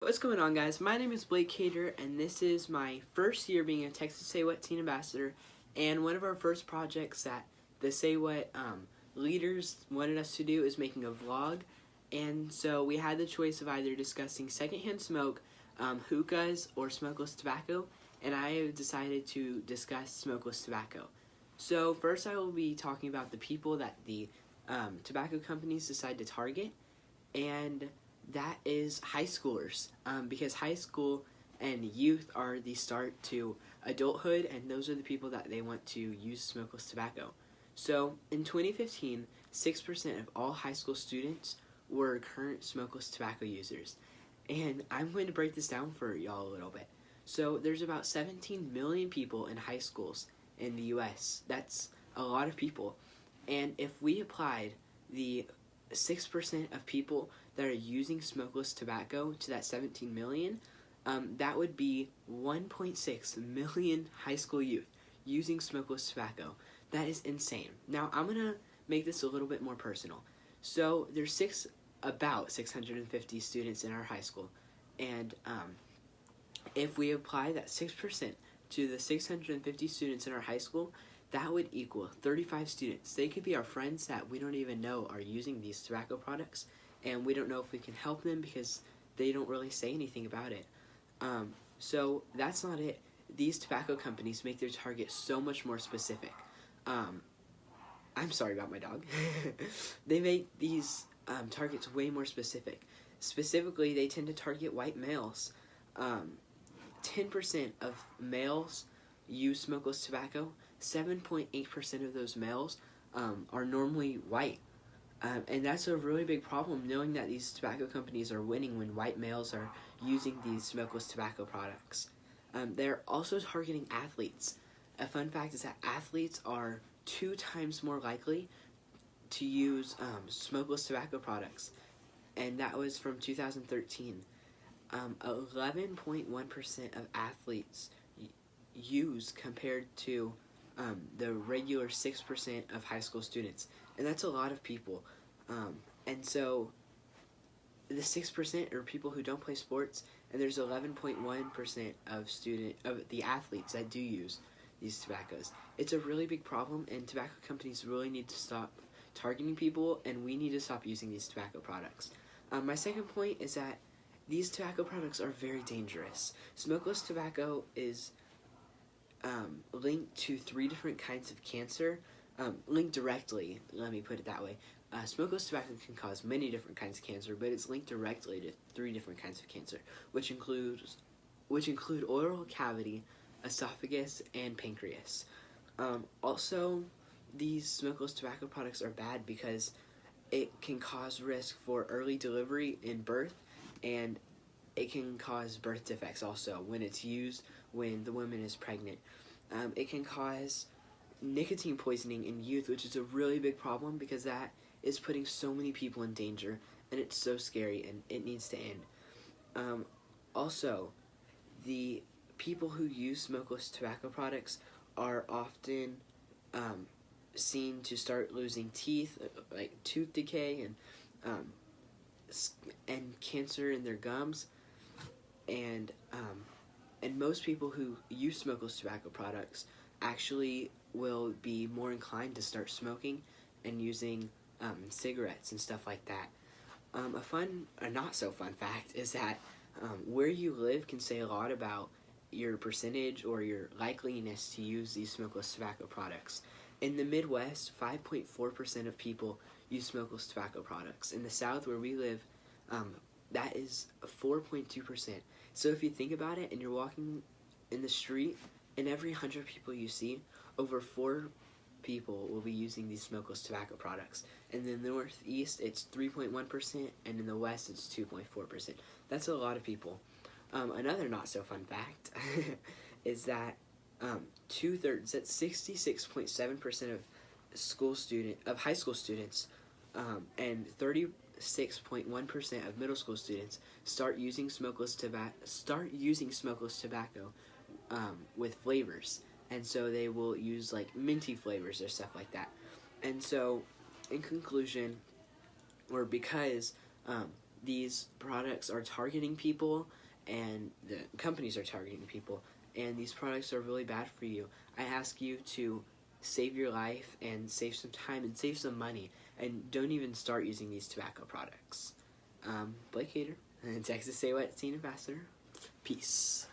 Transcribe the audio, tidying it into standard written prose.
What's going on, guys? My name is Blake Cater, and this is my first year being a Texas Say What Teen Ambassador, and one of our first projects that the Say What leaders wanted us to do is making a vlog, and so we had the choice of either discussing secondhand smoke, hookahs, or smokeless tobacco, and I have decided to discuss smokeless tobacco. So first I will be talking about the people that the tobacco companies decide to target, and that is high schoolers, because high school and youth are the start to adulthood, and those are the people that they want to use smokeless tobacco. So in 2015, 6% of all high school students were current smokeless tobacco users. And I'm going to break this down for y'all a little bit. So there's about 17 million people in high schools in the US. That's a lot of people. And if we applied the 6% of people that are using smokeless tobacco to that 17 million, that would be 1.6 million high school youth using smokeless tobacco. That is insane. Now, I'm going to make this a little bit more personal. So, there's about 650 students in our high school, and if we apply that 6% to the 650 students in our high school, that would equal 35 students. They could be our friends that we don't even know are using these tobacco products, and we don't know if we can help them because they don't really say anything about it. So that's not it. These tobacco companies make their target so much more specific. I'm sorry about my dog. They make these targets way more specific. Specifically, they tend to target white males. 10% of males use smokeless tobacco. 7.8% of those males are normally white. And that's a really big problem, knowing that these tobacco companies are winning when white males are using these smokeless tobacco products. They're also targeting athletes. A fun fact is that athletes are 2 times more likely to use smokeless tobacco products, and that was from 2013. 11.1% of athletes use compared to the regular 6% of high school students, and that's a lot of people. And so the 6% are people who don't play sports, and there's 11.1% of the athletes that do use these tobaccos. It's a really big problem, and tobacco companies really need to stop targeting people, and we need to stop using these tobacco products. My second point is that these tobacco products are very dangerous. Smokeless tobacco is linked to 3 different kinds of cancer. Linked directly, let me put it that way. Smokeless tobacco can cause many different kinds of cancer, but it's linked directly to 3 different kinds of cancer, which include oral cavity, esophagus, and pancreas. Also, these smokeless tobacco products are bad because it can cause risk for early delivery in birth, and it can cause birth defects also when it's used when the woman is pregnant. It can cause nicotine poisoning in youth, which is a really big problem because that is putting so many people in danger, and it's so scary, and it needs to end. Also, the people who use smokeless tobacco products are often seen to start losing teeth, like tooth decay, and cancer in their gums, and most people who use smokeless tobacco products actually will be more inclined to start smoking and using cigarettes and stuff like that. A not so fun fact is that where you live can say a lot about your percentage or your likeliness to use these smokeless tobacco products. In the Midwest, 5.4% of people use smokeless tobacco products. In the South, where we live, that is 4.2%. So if you think about it, and you're walking in the street, and every 100 people you see, over 4 people will be using these smokeless tobacco products. In the Northeast, it's 3.1%, and in the West, it's 2.4%. That's a lot of people. Another not so fun fact is that 2/3, that's 66.7% of high school students, and 36.1% of middle school students start using smokeless tobacco with flavors, and so they will use like minty flavors or stuff like that. And so, in conclusion, or because these products are targeting people, and the companies are targeting people, and these products are really bad for you. I ask you to save your life and save some time and save some money, and don't even start using these tobacco products. Blake Hader, Texas Say What Teen Ambassador. Peace.